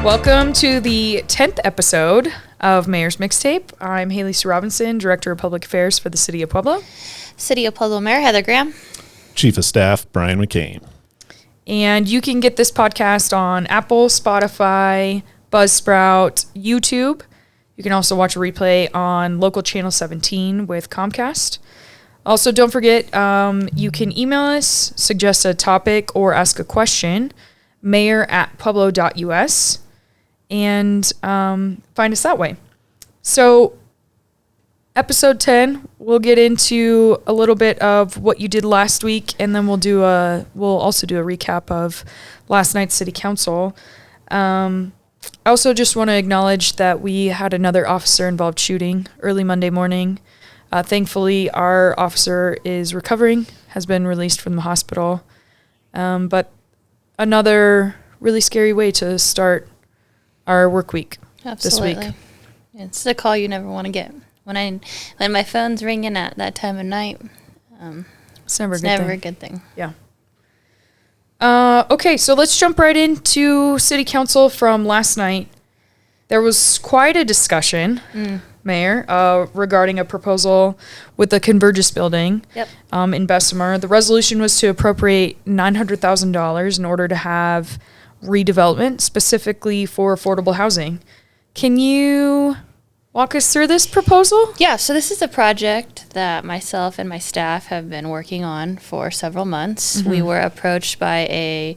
Welcome to the 10th episode of Mayor's Mixtape. I'm Haley Sue Robinson, Director of Public Affairs for the City of Pueblo. City of Pueblo Mayor Heather Graham. Chief of Staff Brian McCain. And you can get this podcast on Apple, Spotify, Buzzsprout, YouTube. You can also watch a replay on local channel 17 with Comcast. Also, don't forget, you can email us, suggest a topic, or ask a question, mayor@pueblo.us. And find us that way. So episode 10, we'll get into a little bit of what you did last week, and then we'll also do a recap of last night's city council. I also just want to acknowledge that we had another officer-involved shooting early Monday morning. Thankfully, our officer is recovering, has been released from the hospital. But another really scary way to start our work week. Absolutely. This week. It's the call you never want to get. When my phone's ringing at that time of night, It's never a good thing. Yeah. Okay, so let's jump right into city council from last night. There was quite a discussion, Mayor, regarding a proposal with the Convergence building in Bessemer. The resolution was to appropriate $900,000 in order to have redevelopment, specifically for affordable housing. Can you walk us through this proposal? Yeah, so this is a project that myself and my staff have been working on for several months. We were approached by a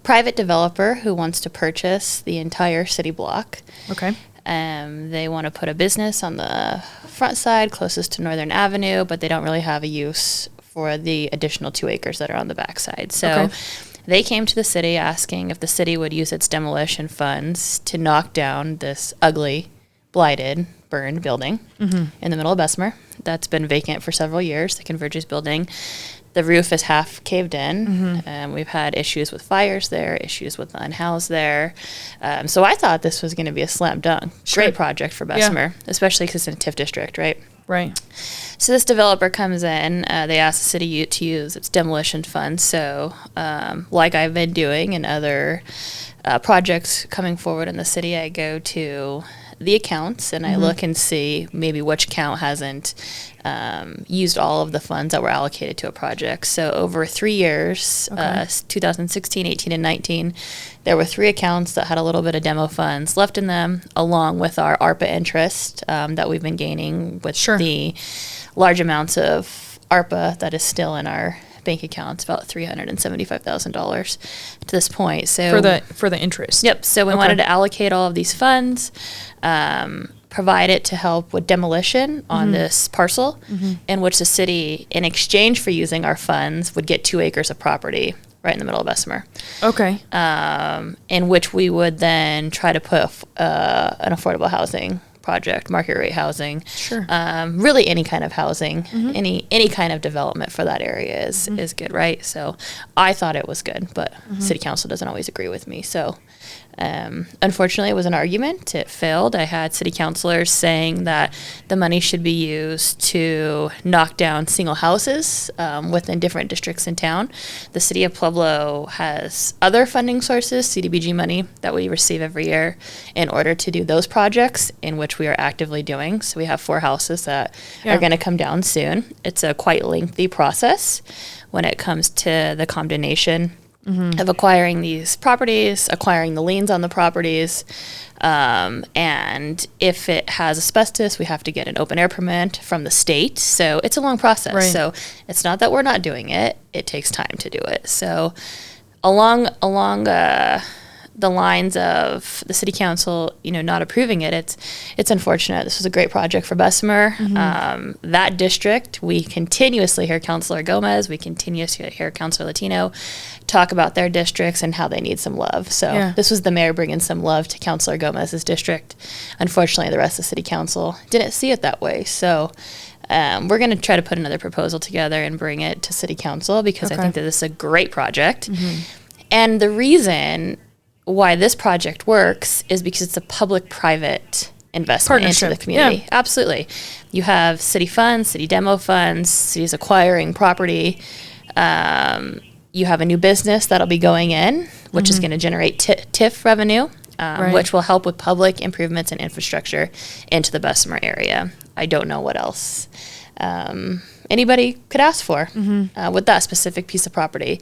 private developer who wants to purchase the entire city block. Okay. They want to put a business on the front side closest to Northern Avenue, but they don't really have a use for the additional 2 acres that are on the back side. So they came to the city asking if the city would use its demolition funds to knock down this ugly, blighted, burned building in the middle of Bessemer that's been vacant for several years, the Convergence building. The roof is half caved in. We've had issues with fires there, issues with the unhoused there. So I thought this was going to be a slam dunk. Sure. Great project for Bessemer, especially because it's in a TIF district, right? Right. So this developer comes in. They ask the city to use its demolition funds. So like I've been doing in other projects coming forward in the city, I go to the accounts and I look and see maybe which account hasn't used all of the funds that were allocated to a project. So over 3 years, 2016, 18, and 19, there were 3 accounts that had a little bit of demo funds left in them, along with our ARPA interest that we've been gaining with the large amounts of ARPA that is still in our bank accounts, about $375,000 to this point. So for the interest. Yep. So we wanted to allocate all of these funds, provide it to help with demolition on this parcel, in which the city, in exchange for using our funds, would get 2 acres of property right in the middle of Bessemer. Okay. In which we would then try to put an affordable housing project, market rate housing, really any kind of housing, any kind of development for that area is good, right? So I thought it was good, but city council doesn't always agree with me. So unfortunately, it was an argument. It failed. I had city councilors saying that the money should be used to knock down single houses within different districts in town. The city of Pueblo has other funding sources, CDBG money, that we receive every year in order to do those projects, in which we are actively doing. So we have 4 houses that are going to come down soon. It's a quite lengthy process when it comes to the condemnation of acquiring these properties, acquiring the liens on the properties, and if it has asbestos, we have to get an open air permit from the state. So it's a long process. Right. So it's not that we're not doing it; it takes time to do it. So along the lines of the city council, not approving it, it's unfortunate. This was a great project for Bessemer. That district, we continuously hear Councilor Gomez, we continuously hear Councilor Latino talk about their districts and how they need some love. So this was the mayor bringing some love to Councilor Gomez's district. Unfortunately, the rest of the city council didn't see it that way. So we're going to try to put another proposal together and bring it to city council, because I think that this is a great project. And the reason why this project works is because it's a public-private investment into the community. Absolutely. You have city funds, city demo funds, cities acquiring property. You have a new business that'll be going in, which is going to generate TIF revenue. which will help with public improvements and infrastructure into the Bessemer area. I don't know what else anybody could ask for with that specific piece of property.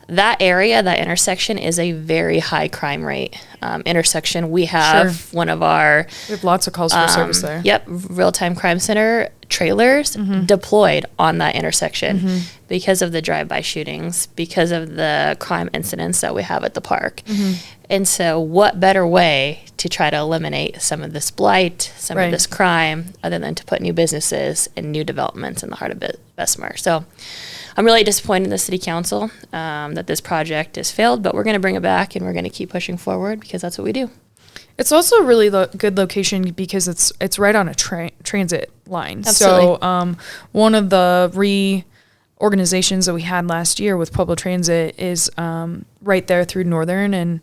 That area, that intersection, is a very high crime rate intersection. We have we have lots of calls for service there. Yep, real-time crime center trailers deployed on that intersection because of the drive-by shootings, because of the crime incidents that we have at the park. And so what better way to try to eliminate some of this blight, some of this crime, other than to put new businesses and new developments in the heart of Bessemer. So I'm really disappointed in the city council that this project has failed, but we're going to bring it back and we're going to keep pushing forward because that's what we do. It's also a really good location because it's right on a transit line. Absolutely. So one of the reorganizations that we had last year with public transit is right there through Northern and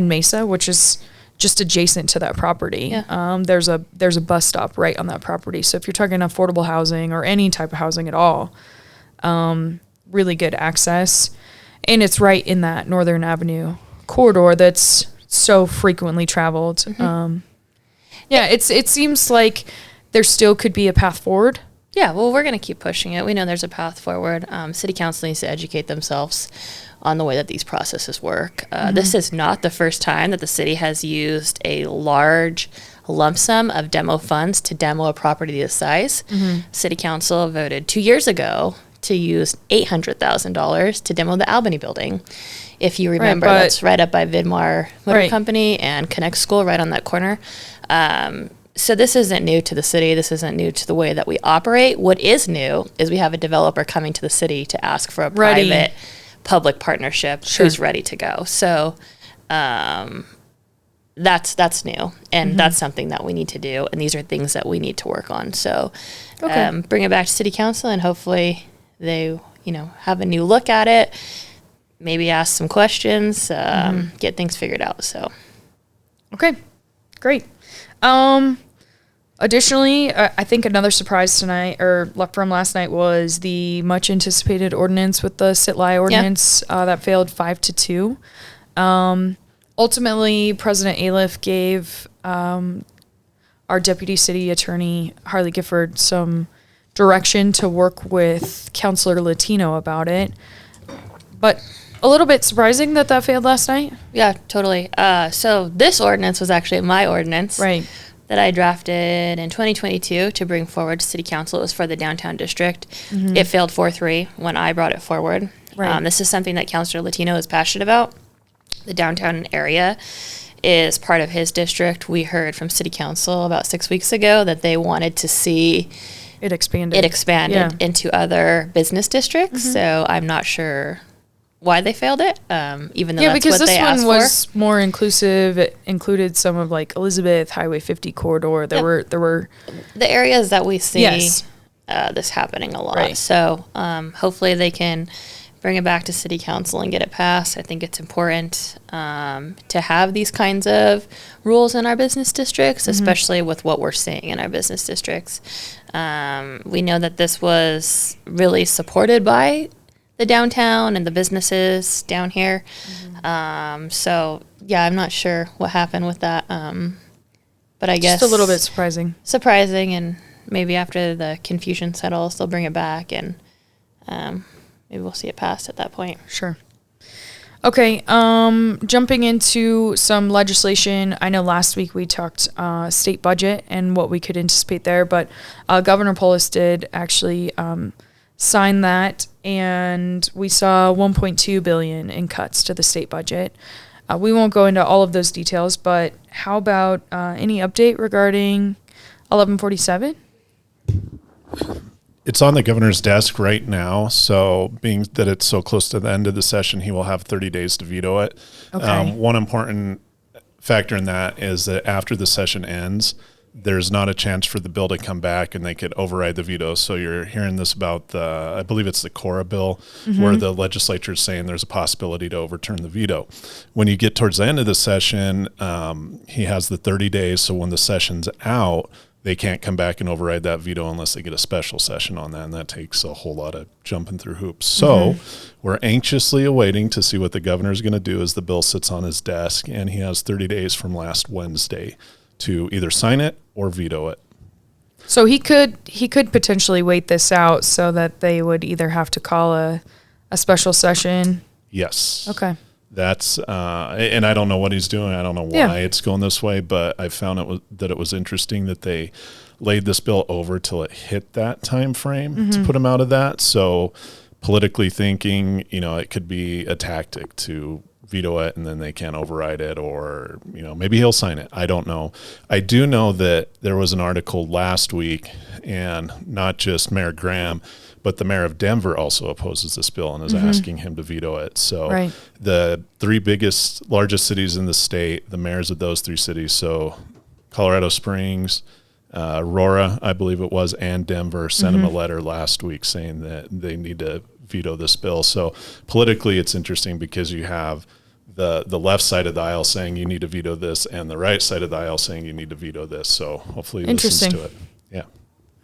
Mesa, which is just adjacent to that property. Yeah. There's a bus stop right on that property. So if you're talking affordable housing or any type of housing at all, really good access. And it's right in that Northern Avenue corridor that's so frequently traveled. It seems like there still could be a path forward. Yeah, well, we're going to keep pushing it. We know there's a path forward. City council needs to educate themselves on the way that these processes work. This is not the first time that the city has used a large lump sum of demo funds to demo a property this size. City council voted 2 years ago to use $800,000 to demo the Albany building. If you remember, that's right up by Vidmar Motor Company and Connect School, right on that corner. So this isn't new to the city. This isn't new to the way that we operate. What is new is we have a developer coming to the city to ask for a private public partnership who's ready to go. So that's new, and that's something that we need to do, and these are things that we need to work on. So bring it back to city council, and hopefully they have a new look at it, maybe ask some questions, get things figured out. So okay, great. Additionally, I think another surprise tonight, or from last night, was the much anticipated ordinance with the sit-lie ordinance that failed 5-2. Ultimately, President Aliff gave our deputy city attorney, Harley Gifford, some direction to work with Councilor Latino about it. But a little bit surprising that failed last night. Yeah, totally. So this ordinance was actually my ordinance. Right. That I drafted in 2022 to bring forward to city council. It was for the downtown district. It failed 4-3 when I brought it forward. Right. This is something that Councilor Latino is passionate about. The downtown area is part of his district. We heard from city council about 6 weeks ago that they wanted to see it expanded into other business districts. So I'm not sure why they failed it, even though that's what they asked for. Because this one was more inclusive. It included some of Elizabeth, Highway 50 corridor. There were the areas that we see this happening a lot. Right. So hopefully they can bring it back to city council and get it passed. I think it's important to have these kinds of rules in our business districts, especially with what we're seeing in our business districts. We know that this was really supported by the downtown and the businesses down here. So yeah, I'm not sure what happened with that. But I guess just a little bit surprising, and maybe after the confusion settles, they'll bring it back, and maybe we'll see it passed at that point. Sure. Okay. Jumping into some legislation. I know last week we talked state budget and what we could anticipate there, but Governor Polis did actually sign that, and we saw $1.2 billion in cuts to the state budget. We won't go into all of those details, but how about any update regarding 1147? It's on the governor's desk right now, so being that it's so close to the end of the session, he will have 30 days to veto it. Okay. One important factor in that is that after the session ends, there's not a chance for the bill to come back and they could override the veto. So you're hearing this about I believe it's the Cora bill, where the legislature is saying there's a possibility to overturn the veto. When you get towards the end of the session, he has the 30 days. So when the session's out, they can't come back and override that veto unless they get a special session on that, and that takes a whole lot of jumping through hoops. So we're anxiously awaiting to see what the governor is going to do as the bill sits on his desk, and he has 30 days from last Wednesday to either sign it or veto it. So he could potentially wait this out so that they would either have to call a special session. Yes. Okay. That's and I don't know what he's doing. I don't know why it's going this way, but I found it was interesting that they laid this bill over till it hit that time frame to put him out of that. So politically thinking, it could be a tactic to veto it and then they can't override it, or maybe he'll sign it. I don't know. I do know that there was an article last week, and not just Mayor Graham, but the mayor of Denver also opposes this bill and is asking him to veto it. So the three largest cities in the state, the mayors of those three cities, so Colorado Springs, Aurora, I believe it was, and Denver, sent him a letter last week saying that they need to veto this bill. So politically, it's interesting because you have the left side of the aisle saying you need to veto this, and the right side of the aisle saying you need to veto this. So hopefully he listens to it. Yeah.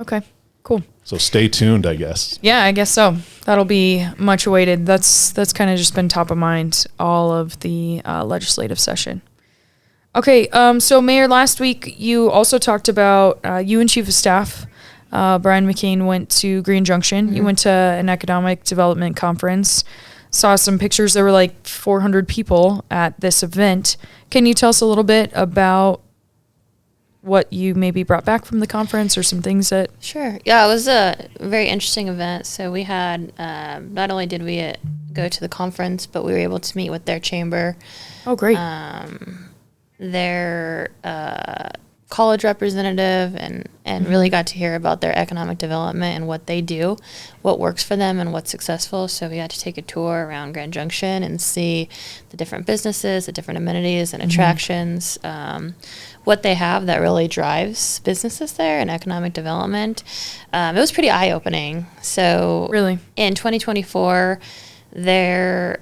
Okay. Cool. So stay tuned, I guess. Yeah, I guess so. That'll be much awaited. That's kind of just been top of mind all of the legislative session. Okay, so Mayor, last week you also talked about you and Chief of Staff, Brian McCain, went to Grand Junction. You went to an economic development conference, saw some pictures. There were like 400 people at this event. Can you tell us a little bit about what you maybe brought back from the conference, or some things that... Sure. Yeah, it was a very interesting event. So we had, not only did we go to the conference, but we were able to meet with their chamber. Oh, great. Their college representative, and really got to hear about their economic development and what they do, what works for them and what's successful. So we got to take a tour around Grand Junction and see the different businesses, the different amenities and attractions, what they have that really drives businesses there and economic development. It was pretty eye-opening. So really, in 2024, they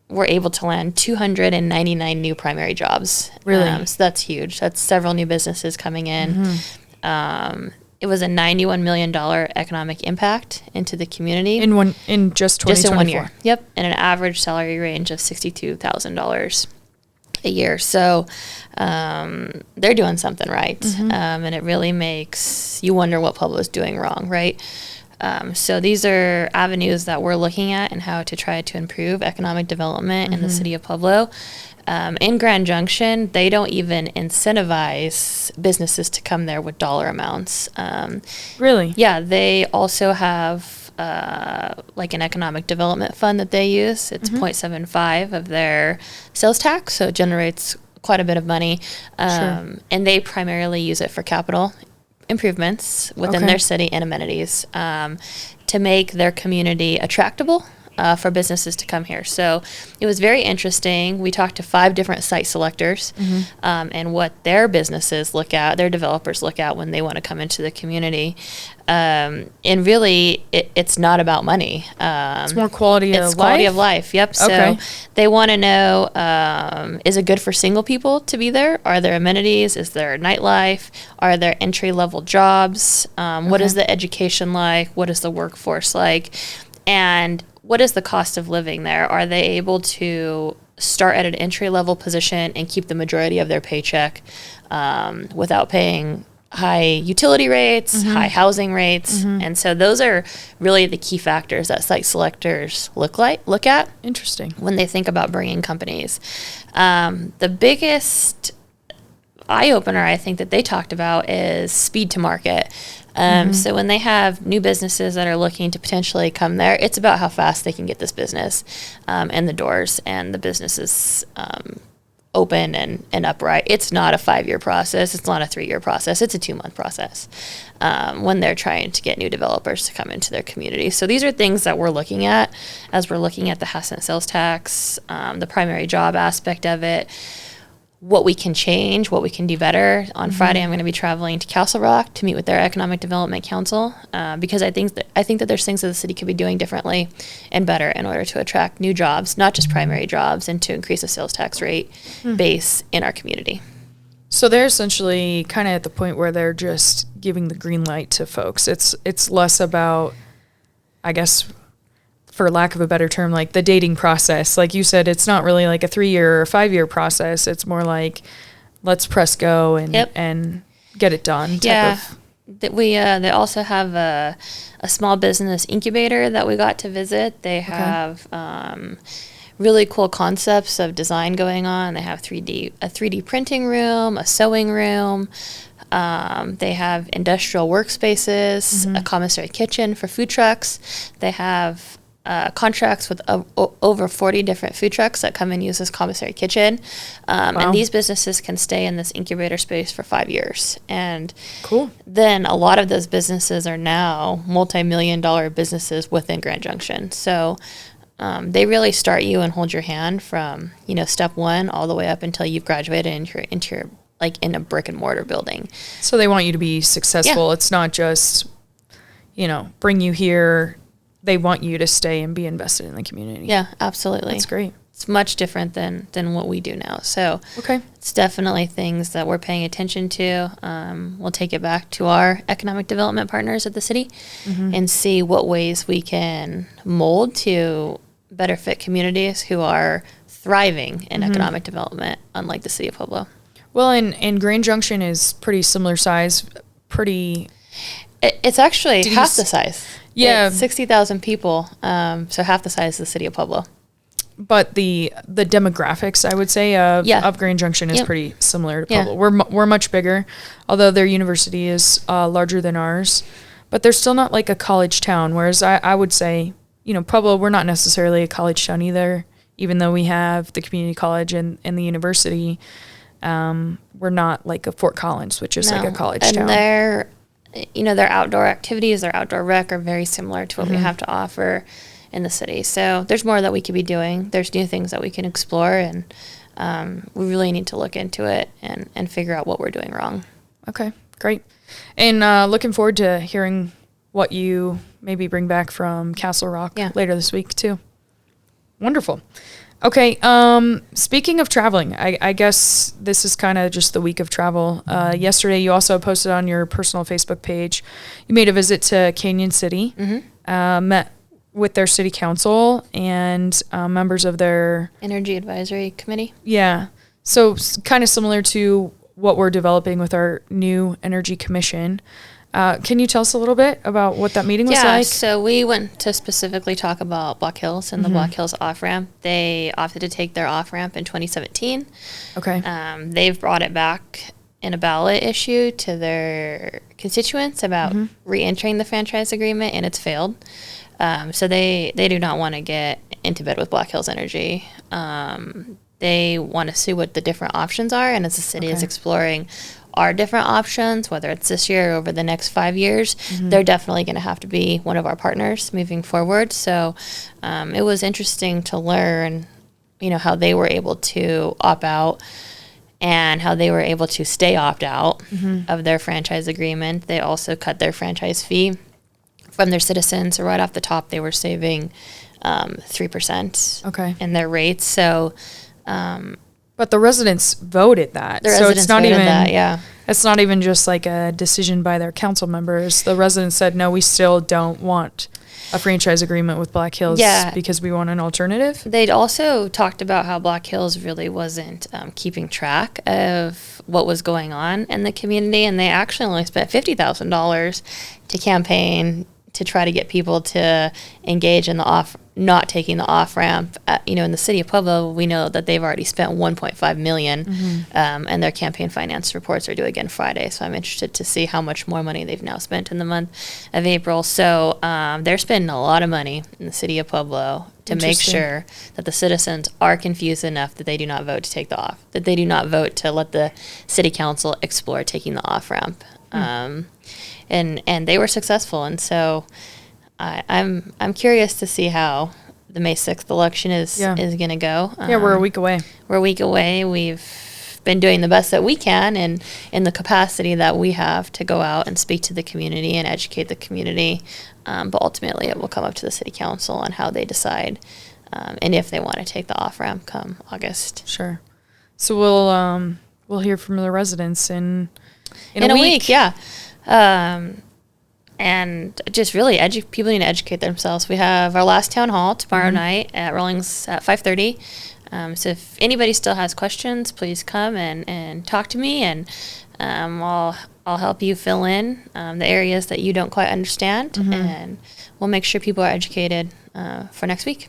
were able to land 299 new primary jobs. Really? So that's huge. That's several new businesses coming in. It was a $91 million economic impact into the community. In just 2024? Just in 1 year. Yep. And an average salary range of $62,000 a year. So they're doing something right. And it really makes you wonder what Pueblo's doing wrong, right? So these are avenues that we're looking at and how to try to improve economic development in the city of Pueblo. In Grand Junction, they don't even incentivize businesses to come there with dollar amounts. Really? Yeah, they also have like an economic development fund that they use. It's 0.75 of their sales tax, so it generates quite a bit of money. And they primarily use it for capital improvements within their city and amenities to make their community attractable for businesses to come here. So it was very interesting. We talked to 5 different site selectors and what their businesses look at, their developers look at when they want to come into the community. And really, it's not about money. It's more quality of life? It's quality of life, yep. So they want to know, is it good for single people to be there? Are there amenities? Is there nightlife? Are there entry-level jobs? What is the education like? What is the workforce like? And what is the cost of living there? Are they able to start at an entry-level position and keep the majority of their paycheck without paying high utility rates, high housing rates? And so those are really the key factors that site selectors look at. Interesting. When they think about bringing companies. The biggest eye-opener I think that they talked about is speed to market. So when they have new businesses that are looking to potentially come there, it's about how fast they can get this business in the doors and the businesses open and upright. It's not a 5-year process. It's not a 3-year process. It's a 2-month process when they're trying to get new developers to come into their community. So these are things that we're looking at as we're looking at the half-cent sales tax, the primary job aspect of it, what we can change, what we can do better. On Friday, I'm going to be traveling to Castle Rock to meet with their Economic Development Council because I think that there's things that the city could be doing differently and better in order to attract new jobs, not just primary jobs, and to increase the sales tax rate base in our community. So they're essentially kind of at the point where they're just giving the green light to folks. It's less about, I guess, for lack of a better term, like the dating process. Like you said, it's not really like a 3-year or 5-year process. It's more like, let's press go and get it done. They also have a small business incubator that we got to visit. They have really cool concepts of design going on. They have a 3D printing room, a sewing room. They have industrial workspaces, a commissary kitchen for food trucks. They have contracts with over 40 different food trucks that come and use this commissary kitchen. And these businesses can stay in this incubator space for 5 years. And then a lot of those businesses are now multi-million-dollar businesses within Grand Junction. So they really start you and hold your hand from, step one all the way up until you've graduated into your like in a brick and mortar building. So they want you to be successful. Yeah. It's not just, bring you here. They want you to stay and be invested in the community. Yeah, absolutely. That's great. It's much different than what we do now. So it's definitely things that we're paying attention to. We'll take it back to our economic development partners at the city and see what ways we can mold to better fit communities who are thriving in economic development, unlike the city of Pueblo. Well, and Grand Junction is pretty similar size, It's actually half the size. Yeah. It's 60,000 people, so half the size of the city of Pueblo. But the demographics, I would say, of Grand Junction is pretty similar to Pueblo. We're much bigger, although their university is larger than ours. But they're still not like a college town, whereas I would say, Pueblo, we're not necessarily a college town either, even though we have the community college and the university. We're not like a Fort Collins, which is like a college town. And their outdoor activities, their outdoor rec are very similar to what we have to offer in the city. So there's more that we could be doing. There's new things that we can explore, and we really need to look into it and figure out what we're doing wrong. Okay, great. And looking forward to hearing what you maybe bring back from Castle Rock later this week too. Wonderful. Okay, speaking of traveling, I guess this is kind of just the week of travel. Yesterday, you also posted on your personal Facebook page, you made a visit to Canon City, met with their city council and members of their Energy Advisory Committee. Yeah, so kind of similar to what we're developing with our new Energy Commission. Can you tell us a little bit about what that meeting was like? Yeah, so we went to specifically talk about Black Hills and the Black Hills off-ramp. They opted to take their off-ramp in 2017. Okay. They've brought it back in a ballot issue to their constituents about re-entering the franchise agreement, and it's failed. So they do not want to get into bed with Black Hills Energy. They want to see what the different options are, and as the city is exploring our different options, whether it's this year or over the next 5 years, they're definitely going to have to be one of our partners moving forward. So it was interesting to learn, how they were able to opt out and how they were able to stay opt out of their franchise agreement. They also cut their franchise fee from their citizens. So right off the top, they were saving 3% in their rates. So but the residents voted that. So it's not even It's not even just like a decision by their council members. The residents said, no, we still don't want a franchise agreement with Black Hills because we want an alternative. They'd also talked about how Black Hills really wasn't keeping track of what was going on in the community, and they actually only spent $50,000 to campaign to try to get people to engage in not taking the off-ramp. In the city of Pueblo, we know that they've already spent $1.5 million, and their campaign finance reports are due again Friday. So I'm interested to see how much more money they've now spent in the month of April. So they're spending a lot of money in the city of Pueblo to make sure that the citizens are confused enough that they do not vote to take the off, that they do not vote to let the city council explore taking the off-ramp. And they were successful, and so I'm curious to see how the May 6th election is going to go. We're a week away. We're a week away. We've been doing the best that we can, and in the capacity that we have to go out and speak to the community and educate the community. But ultimately, it will come up to the city council on how they decide, and if they want to take the off ramp come August. Sure. So we'll we'll hear from the residents in a week. Yeah. And just really people need to educate themselves. We have our last town hall tomorrow night at Rollings at 5:30. So if anybody still has questions, please come and talk to me, and I'll help you fill in the areas that you don't quite understand, and we'll make sure people are educated for next week.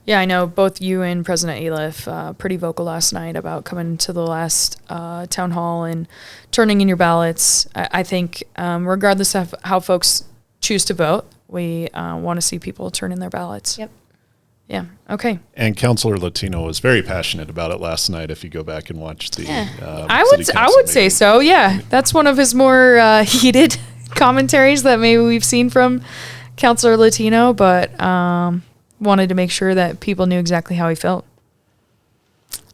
Yeah, I know both you and President Aliff pretty vocal last night about coming to the last town hall and turning in your ballots. I think regardless of how folks choose to vote, we want to see people turn in their ballots. Yep. Yeah. Okay. And Councilor Latino was very passionate about it last night. If you go back and watch the, I would say so. Yeah, that's one of his more heated commentaries that maybe we've seen from Councilor Latino, but wanted to make sure that people knew exactly how he felt.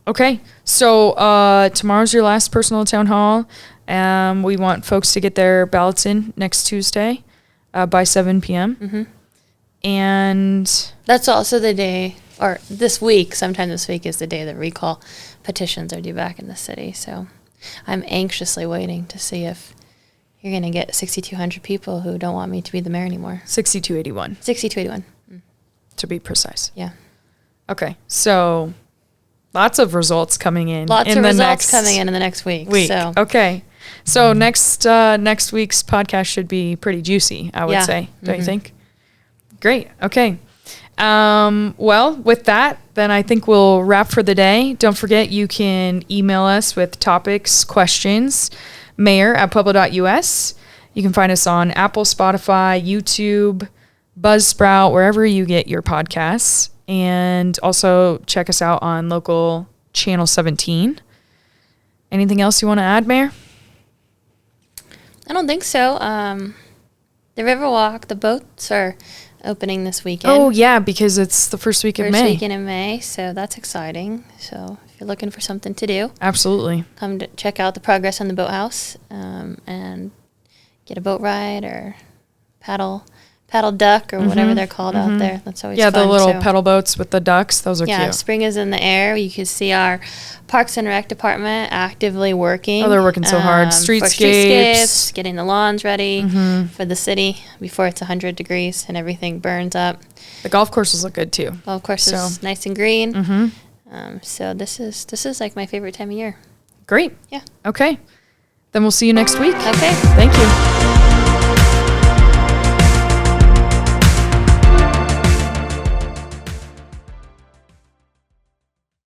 Okay, so tomorrow's your last personal town hall. We want folks to get their ballots in next Tuesday by 7 p.m. And that's also the day, or this week, sometime this week is the day that recall petitions are due back in the city. So I'm anxiously waiting to see if you're going to get 6,200 people who don't want me to be the mayor anymore. 6,281. 6,281. To be precise. Yeah. Okay, so lots of results coming in. Lots of results coming in the next week. So. Okay. So next week's podcast should be pretty juicy, I would say. Don't you think? Great. Okay. Well, with that, then I think we'll wrap for the day. Don't forget, you can email us with topics, questions, mayor@pueblo.us. You can find us on Apple, Spotify, YouTube, Buzzsprout, wherever you get your podcasts. And also check us out on local channel 17. Anything else you want to add, Mayor? I don't think so. The Riverwalk, the boats are opening this weekend. Oh, yeah, because it's the first week of May. First weekend in May, so that's exciting. So if you're looking for something to do, absolutely, come to check out the progress on the boathouse and get a boat ride or paddle duck or whatever they're called out there. That's always fun. The little pedal boats with the ducks. Those are cute. Yeah, spring is in the air. You can see our Parks and Rec department actively working. Oh, they're working so hard. Streetscapes, getting the lawns ready for the city before it's 100 degrees and everything burns up. The golf courses look good too. Golf course is nice and green. So this is like my favorite time of year. Great. Yeah. Okay. Then we'll see you next week. Okay. Thank you.